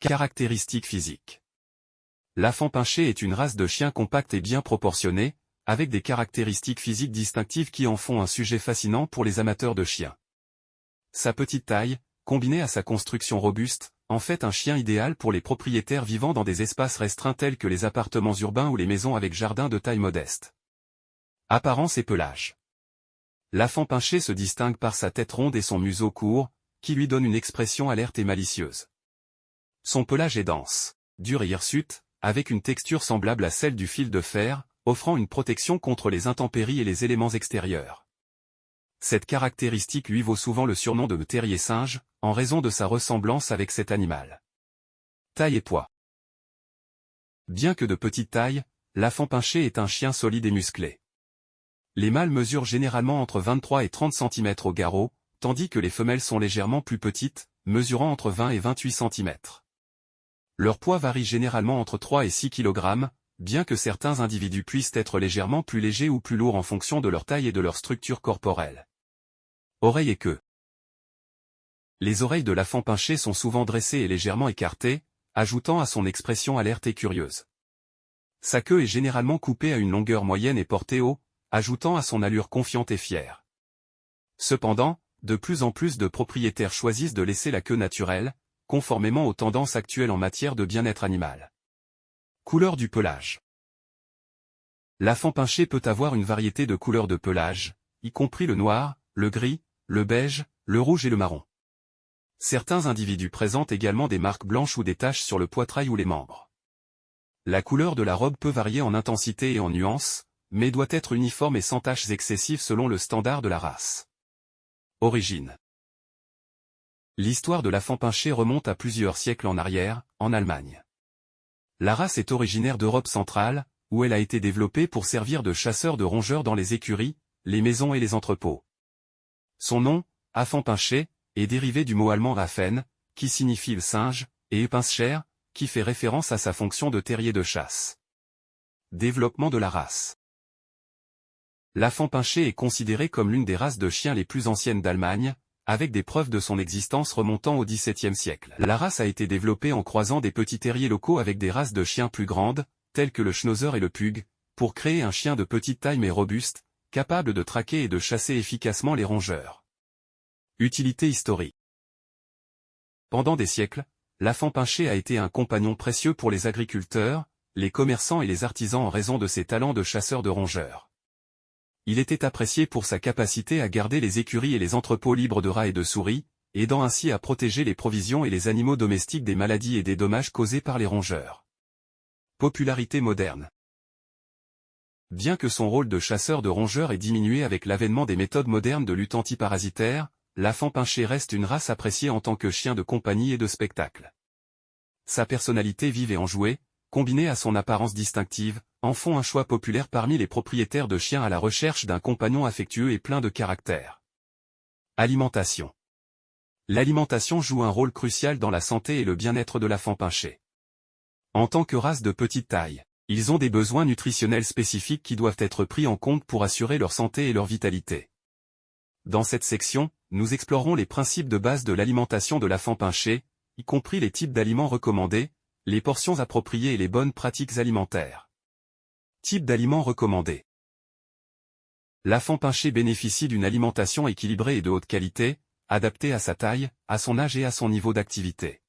Caractéristiques physiques. L'Afan Pinchet est une race de chien compacte et bien proportionnée, avec des caractéristiques physiques distinctives qui en font un sujet fascinant pour les amateurs de chiens. Sa petite taille, combinée à sa construction robuste, en fait un chien idéal pour les propriétaires vivant dans des espaces restreints tels que les appartements urbains ou les maisons avec jardin de taille modeste. Apparence et pelage. L'Afan Pinchet se distingue par sa tête ronde et son museau court, qui lui donne une expression alerte et malicieuse. Son pelage est dense, dur et hirsute, avec une texture semblable à celle du fil de fer, offrant une protection contre les intempéries et les éléments extérieurs. Cette caractéristique lui vaut souvent le surnom de terrier singe, en raison de sa ressemblance avec cet animal. Taille et poids. Bien que de petite taille, l'Afan Pinchet est un chien solide et musclé. Les mâles mesurent généralement entre 23 et 30 cm au garrot, tandis que les femelles sont légèrement plus petites, mesurant entre 20 et 28 cm. Leur poids varie généralement entre 3 et 6 kg, bien que certains individus puissent être légèrement plus légers ou plus lourds en fonction de leur taille et de leur structure corporelle. Oreilles et queue. Les oreilles de l'Afan Pinchet sont souvent dressées et légèrement écartées, ajoutant à son expression alerte et curieuse. Sa queue est généralement coupée à une longueur moyenne et portée haut, ajoutant à son allure confiante et fière. Cependant, de plus en plus de propriétaires choisissent de laisser la queue naturelle, conformément aux tendances actuelles en matière de bien-être animal. Couleur du pelage. L'Afan Pinchet peut avoir une variété de couleurs de pelage, y compris le noir, le gris, le beige, le rouge et le marron. Certains individus présentent également des marques blanches ou des taches sur le poitrail ou les membres. La couleur de la robe peut varier en intensité et en nuances, mais doit être uniforme et sans taches excessives selon le standard de la race. Origine. L'histoire de l'Afan Pinchet remonte à plusieurs siècles en arrière, en Allemagne. La race est originaire d'Europe centrale, où elle a été développée pour servir de chasseur de rongeurs dans les écuries, les maisons et les entrepôts. Son nom, Afan Pinchet, est dérivé du mot allemand Affen, qui signifie le singe, et Pinscher, qui fait référence à sa fonction de terrier de chasse. Développement de la race. L'Afan Pinchet est considéré comme l'une des races de chiens les plus anciennes d'Allemagne, avec des preuves de son existence remontant au XVIIe siècle. La race a été développée en croisant des petits terriers locaux avec des races de chiens plus grandes, telles que le Schnauzer et le Pug, pour créer un chien de petite taille mais robuste, capable de traquer et de chasser efficacement les rongeurs. Utilité historique. Pendant des siècles, l'Afan Pinchet a été un compagnon précieux pour les agriculteurs, les commerçants et les artisans en raison de ses talents de chasseur de rongeurs. Il était apprécié pour sa capacité à garder les écuries et les entrepôts libres de rats et de souris, aidant ainsi à protéger les provisions et les animaux domestiques des maladies et des dommages causés par les rongeurs. Popularité moderne. Bien que son rôle de chasseur de rongeurs ait diminué avec l'avènement des méthodes modernes de lutte antiparasitaire, l'Afan Pinchet reste une race appréciée en tant que chien de compagnie et de spectacle. Sa personnalité vive et enjouée, combinée à son apparence distinctive, en font un choix populaire parmi les propriétaires de chiens à la recherche d'un compagnon affectueux et plein de caractère. Alimentation. L'alimentation joue un rôle crucial dans la santé et le bien-être de l'Afan Pinchet. En tant que race de petite taille, ils ont des besoins nutritionnels spécifiques qui doivent être pris en compte pour assurer leur santé et leur vitalité. Dans cette section, nous explorerons les principes de base de l'alimentation de l'Afan Pinchet, y compris les types d'aliments recommandés, les portions appropriées et les bonnes pratiques alimentaires. Type d'aliments recommandés. L'Afan Pinchet bénéficie d'une alimentation équilibrée et de haute qualité, adaptée à sa taille, à son âge et à son niveau d'activité.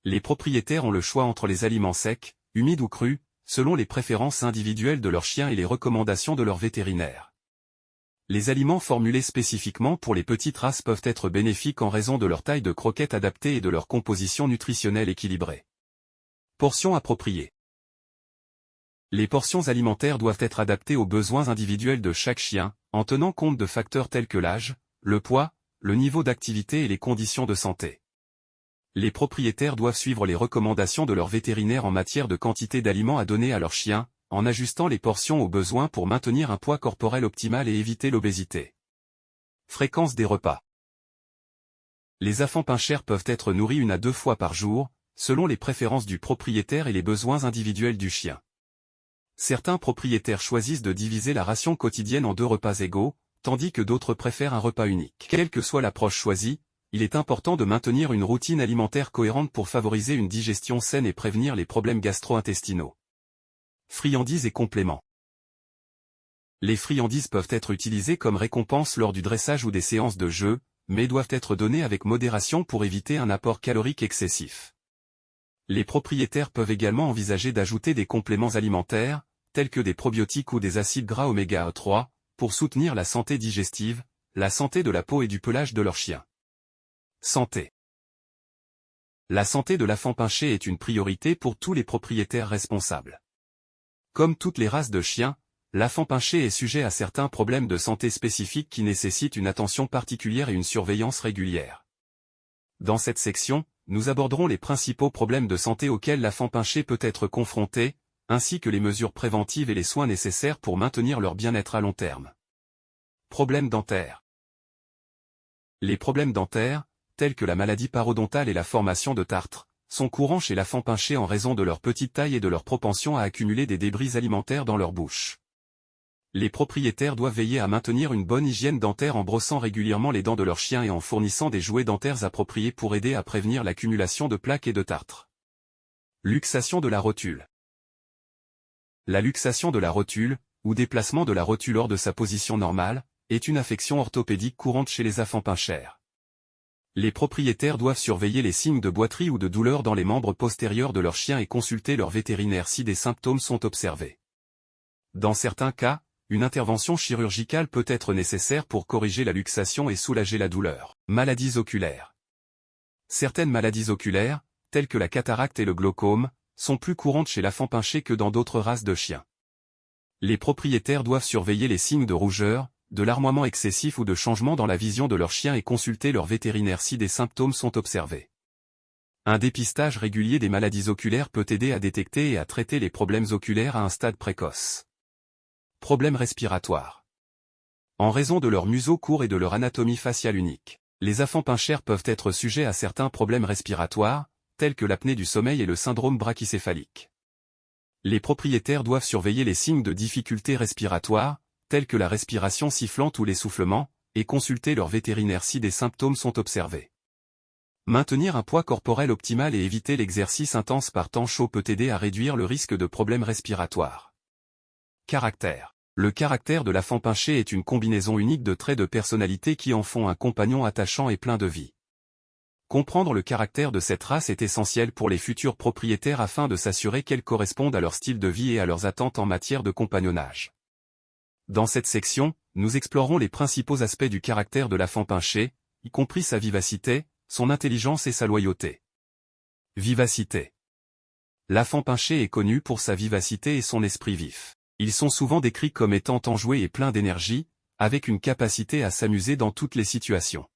Les propriétaires ont le choix entre les aliments secs, humides ou crus, selon les préférences individuelles de leur chien et les recommandations de leur vétérinaire. Les aliments formulés spécifiquement pour les petites races peuvent être bénéfiques en raison de leur taille de croquette adaptée et de leur composition nutritionnelle équilibrée. Portions appropriées. Les portions alimentaires doivent être adaptées aux besoins individuels de chaque chien, en tenant compte de facteurs tels que l'âge, le poids, le niveau d'activité et les conditions de santé. Les propriétaires doivent suivre les recommandations de leur vétérinaire en matière de quantité d'aliments à donner à leurs chiens, en ajustant les portions aux besoins pour maintenir un poids corporel optimal et éviter l'obésité. Fréquence des repas. Les Afan Pinchet peuvent être nourris 1 à 2 fois par jour, selon les préférences du propriétaire et les besoins individuels du chien. Certains propriétaires choisissent de diviser la ration quotidienne en 2 repas égaux, tandis que d'autres préfèrent un repas unique. Quelle que soit l'approche choisie, Il est important de maintenir une routine alimentaire cohérente pour favoriser une digestion saine et prévenir les problèmes gastro-intestinaux. Friandises et compléments. Les friandises peuvent être utilisées comme récompense lors du dressage ou des séances de jeu, mais doivent être données avec modération pour éviter un apport calorique excessif. Les propriétaires peuvent également envisager d'ajouter des compléments alimentaires, tels que des probiotiques ou des acides gras oméga 3, pour soutenir la santé digestive, la santé de la peau et du pelage de leur chien. Santé. La santé de l'afant-pinché est une priorité pour tous les propriétaires responsables. Comme toutes les races de chiens, l'afant-pinché est sujet à certains problèmes de santé spécifiques qui nécessitent une attention particulière et une surveillance régulière. Dans cette section, nous aborderons les principaux problèmes de santé auxquels l'afant-pinché peut être confronté, ainsi que les mesures préventives et les soins nécessaires pour maintenir leur bien-être à long terme. Problèmes dentaires. Les problèmes dentaires, tels que la maladie parodontale et la formation de tartre, sont courants chez l'afant-pinché en raison de leur petite taille et de leur propension à accumuler des débris alimentaires dans leur bouche. Les propriétaires doivent veiller à maintenir une bonne hygiène dentaire en brossant régulièrement les dents de leur chien et en fournissant des jouets dentaires appropriés pour aider à prévenir l'accumulation de plaques et de tartre. Luxation de la rotule. La luxation de la rotule, ou déplacement de la rotule hors de sa position normale, est une affection orthopédique courante chez les afants-pinchers. Les propriétaires doivent surveiller les signes de boiterie ou de douleur dans les membres postérieurs de leur chien et consulter leur vétérinaire si des symptômes sont observés. Dans certains cas, une intervention chirurgicale peut être nécessaire pour corriger la luxation et soulager la douleur. Maladies oculaires. Certaines maladies oculaires, telles que la cataracte et le glaucome, sont plus courantes chez l'afant-pinché que dans d'autres races de chiens. Les propriétaires doivent surveiller les signes de rougeur, de larmoiement excessif ou de changement dans la vision de leur chien et consulter leur vétérinaire si des symptômes sont observés. Un dépistage régulier des maladies oculaires peut aider à détecter et à traiter les problèmes oculaires à un stade précoce. Problèmes respiratoires. En raison de leur museau court et de leur anatomie faciale unique, les afants-pinchers peuvent être sujets à certains problèmes respiratoires, tels que l'apnée du sommeil et le syndrome brachycéphalique. Les propriétaires doivent surveiller les signes de difficultés respiratoires, tels que la respiration sifflante ou l'essoufflement, et consulter leur vétérinaire si des symptômes sont observés. Maintenir un poids corporel optimal et éviter l'exercice intense par temps chaud peut aider à réduire le risque de problèmes respiratoires. Caractère. Le caractère de l'afant-pinché est une combinaison unique de traits de personnalité qui en font un compagnon attachant et plein de vie. Comprendre le caractère de cette race est essentiel pour les futurs propriétaires afin de s'assurer qu'elle corresponde à leur style de vie et à leurs attentes en matière de compagnonnage. Dans cette section, nous explorons les principaux aspects du caractère de l'afant-pinché, y compris sa vivacité, son intelligence et sa loyauté. Vivacité. L'afant-pinché est connu pour sa vivacité et son esprit vif. Ils sont souvent décrits comme étant enjoués et pleins d'énergie, avec une capacité à s'amuser dans toutes les situations.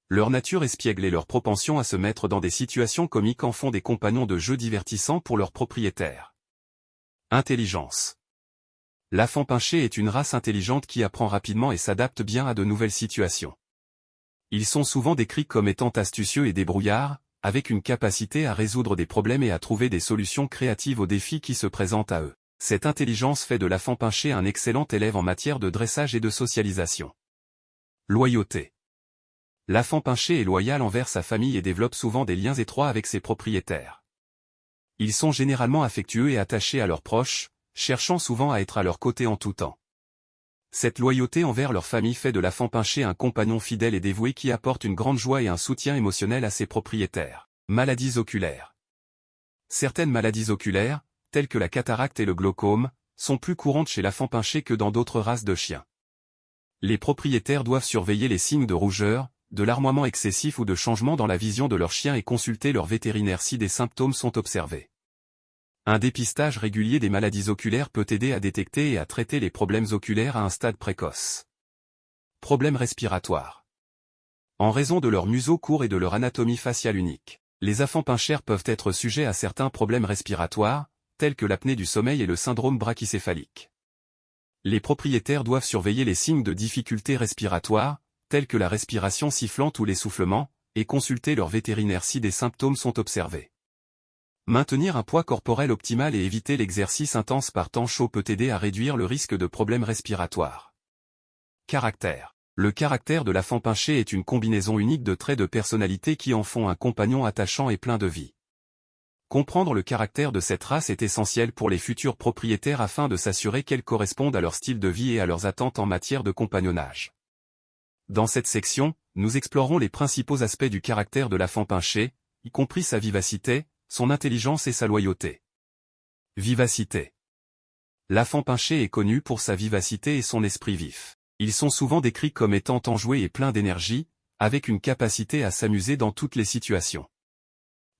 Leur nature espiègle et leur propension à se mettre dans des situations comiques en font des compagnons de jeu divertissants pour leurs propriétaires. Intelligence. L'afant-pinché est une race intelligente qui apprend rapidement et s'adapte bien à de nouvelles situations. Ils sont souvent décrits comme étant astucieux et débrouillards, avec une capacité à résoudre des problèmes et à trouver des solutions créatives aux défis qui se présentent à eux. Cette intelligence fait de l'afant-pinché un excellent élève en matière de dressage et de socialisation. Loyauté. L'afant-pinché est loyal envers sa famille et développe souvent des liens étroits avec ses propriétaires. Ils sont généralement affectueux et attachés à leurs proches, cherchant souvent à être à leur côté en tout temps. Cette loyauté envers leur famille fait de l'afant-pinché un compagnon fidèle et dévoué qui apporte une grande joie et un soutien émotionnel à ses propriétaires. Maladies oculaires. Certaines maladies oculaires, telles que la cataracte et le glaucome, sont plus courantes chez l'afant-pinché que dans d'autres races de chiens. Les propriétaires doivent surveiller les signes de rougeur, de larmoiement excessif ou de changement dans la vision de leur chien et consulter leur vétérinaire si des symptômes sont observés. Un dépistage régulier des maladies oculaires peut aider à détecter et à traiter les problèmes oculaires à un stade précoce. Problèmes respiratoires. En raison de leur museau court et de leur anatomie faciale unique, les afants-pinchers peuvent être sujets à certains problèmes respiratoires, tels que l'apnée du sommeil et le syndrome brachycéphalique. Les propriétaires doivent surveiller les signes de difficultés respiratoires, tels que la respiration sifflante ou l'essoufflement, et consulter leur vétérinaire si des symptômes sont observés. Maintenir un poids corporel optimal et éviter l'exercice intense par temps chaud peut aider à réduire le risque de problèmes respiratoires. Caractère. Le caractère de l'afant pinché est une combinaison unique de traits de personnalité qui en font un compagnon attachant et plein de vie. Comprendre le caractère de cette race est essentiel pour les futurs propriétaires afin de s'assurer qu'elle corresponde à leur style de vie et à leurs attentes en matière de compagnonnage. Dans cette section, nous explorerons les principaux aspects du caractère de l'afant pinché, y compris sa vivacité, son intelligence et sa loyauté. Vivacité. L'afant pinché est connu pour sa vivacité et son esprit vif. Ils sont souvent décrits comme étant enjoués et pleins d'énergie, avec une capacité à s'amuser dans toutes les situations.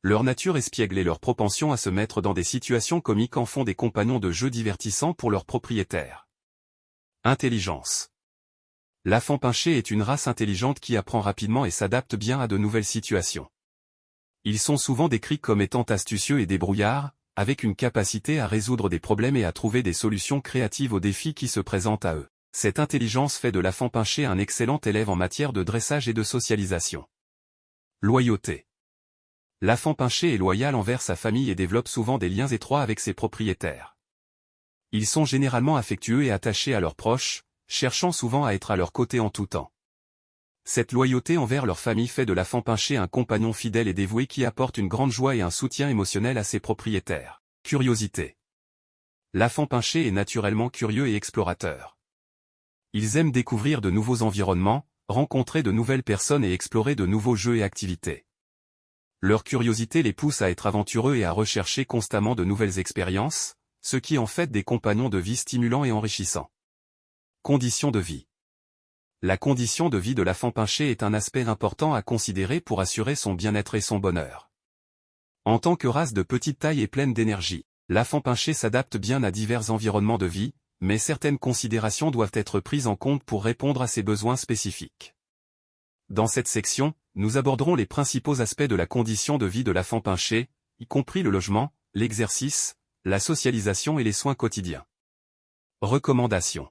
Leur nature espiègle et leur propension à se mettre dans des situations comiques en font des compagnons de jeu divertissants pour leurs propriétaires. Intelligence. L'afant pinché est une race intelligente qui apprend rapidement et s'adapte bien à de nouvelles situations. Ils sont souvent décrits comme étant astucieux et débrouillards, avec une capacité à résoudre des problèmes et à trouver des solutions créatives aux défis qui se présentent à eux. Cette intelligence fait de l'afant pinché un excellent élève en matière de dressage et de socialisation. Loyauté. L'afant pinché est loyal envers sa famille et développe souvent des liens étroits avec ses propriétaires. Ils sont généralement affectueux et attachés à leurs proches, cherchant souvent à être à leur côté en tout temps. Cette loyauté envers leur famille fait de l'afant pinché un compagnon fidèle et dévoué qui apporte une grande joie et un soutien émotionnel à ses propriétaires. Curiosité. L'afant pinché est naturellement curieux et explorateur. Ils aiment découvrir de nouveaux environnements, rencontrer de nouvelles personnes et explorer de nouveaux jeux et activités. Leur curiosité les pousse à être aventureux et à rechercher constamment de nouvelles expériences, ce qui en fait des compagnons de vie stimulants et enrichissants. Conditions de vie. La condition de vie de l'afant pinché est un aspect important à considérer pour assurer son bien-être et son bonheur. En tant que race de petite taille et pleine d'énergie, l'afant pinché s'adapte bien à divers environnements de vie, mais certaines considérations doivent être prises en compte pour répondre à ses besoins spécifiques. Dans cette section, nous aborderons les principaux aspects de la condition de vie de l'afant pinché, y compris le logement, l'exercice, la socialisation et les soins quotidiens. Recommandations.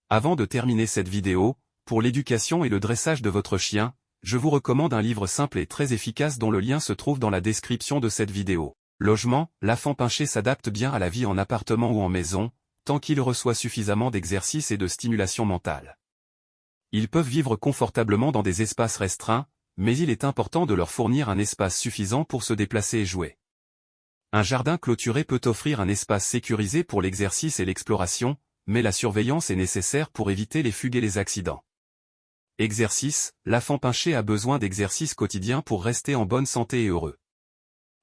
Avant de terminer cette vidéo, pour l'éducation et le dressage de votre chien, je vous recommande un livre simple et très efficace dont le lien se trouve dans la description de cette vidéo. Logement, l'afant pinché s'adapte bien à la vie en appartement ou en maison, tant qu'il reçoit suffisamment d'exercice et de stimulation mentale. Ils peuvent vivre confortablement dans des espaces restreints, mais il est important de leur fournir un espace suffisant pour se déplacer et jouer. Un jardin clôturé peut offrir un espace sécurisé pour l'exercice et l'exploration, mais la surveillance est nécessaire pour éviter les fugues et les accidents. Exercice, l'afant pinché a besoin d'exercices quotidiens pour rester en bonne santé et heureux.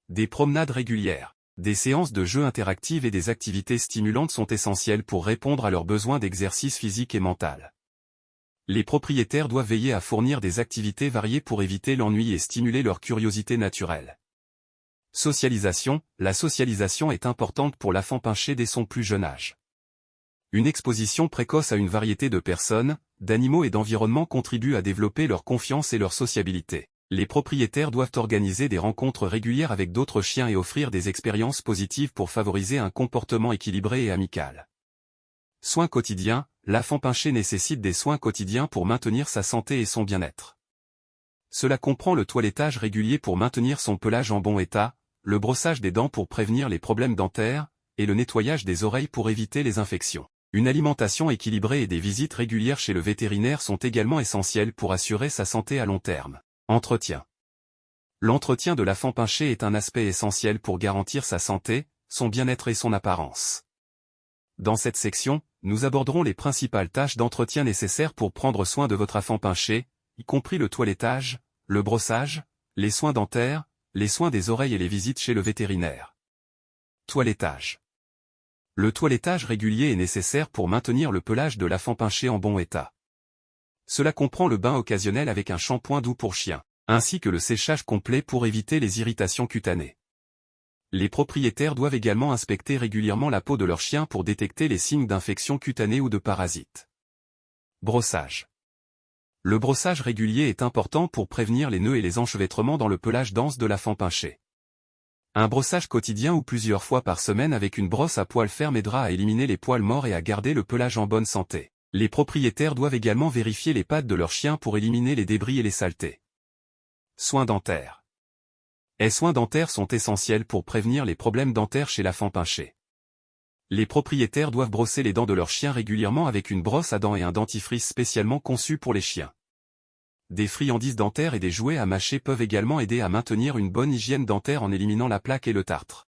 Des promenades régulières, des séances de jeux interactives et des activités stimulantes sont essentielles pour répondre à leurs besoins d'exercice physique et mental. Les propriétaires doivent veiller à fournir des activités variées pour éviter l'ennui et stimuler leur curiosité naturelle. Socialisation, la socialisation est importante pour l'afant pinché dès son plus jeune âge. Une exposition précoce à une variété de personnes, d'animaux et d'environnements contribue à développer leur confiance et leur sociabilité. Les propriétaires doivent organiser des rencontres régulières avec d'autres chiens et offrir des expériences positives pour favoriser un comportement équilibré et amical. Soins quotidiens, l'afant pinché nécessite des soins quotidiens pour maintenir sa santé et son bien-être. Cela comprend le toilettage régulier pour maintenir son pelage en bon état, le brossage des dents pour prévenir les problèmes dentaires, et le nettoyage des oreilles pour éviter les infections. Une alimentation équilibrée et des visites régulières chez le vétérinaire sont également essentielles pour assurer sa santé à long terme. Entretien. L'entretien de l'afant pinché est un aspect essentiel pour garantir sa santé, son bien-être et son apparence. Dans cette section, nous aborderons les principales tâches d'entretien nécessaires pour prendre soin de votre afant pinché, y compris le toilettage, le brossage, les soins dentaires, les soins des oreilles et les visites chez le vétérinaire. Toilettage. Le toilettage régulier est nécessaire pour maintenir le pelage de l'afant pinché en bon état. Cela comprend le bain occasionnel avec un shampoing doux pour chien, ainsi que le séchage complet pour éviter les irritations cutanées. Les propriétaires doivent également inspecter régulièrement la peau de leur chien pour détecter les signes d'infection cutanée ou de parasites. Brossage. Le brossage régulier est important pour prévenir les nœuds et les enchevêtrements dans le pelage dense de l'afant pinché. Un brossage quotidien ou plusieurs fois par semaine avec une brosse à poils ferme aidera à éliminer les poils morts et à garder le pelage en bonne santé. Les propriétaires doivent également vérifier les pattes de leurs chiens pour éliminer les débris et les saletés. Soins dentaires. Les soins dentaires sont essentiels pour prévenir les problèmes dentaires chez l'afant pinché. Les propriétaires doivent brosser les dents de leurs chiens régulièrement avec une brosse à dents et un dentifrice spécialement conçu pour les chiens. Des friandises dentaires et des jouets à mâcher peuvent également aider à maintenir une bonne hygiène dentaire en éliminant la plaque et le tartre.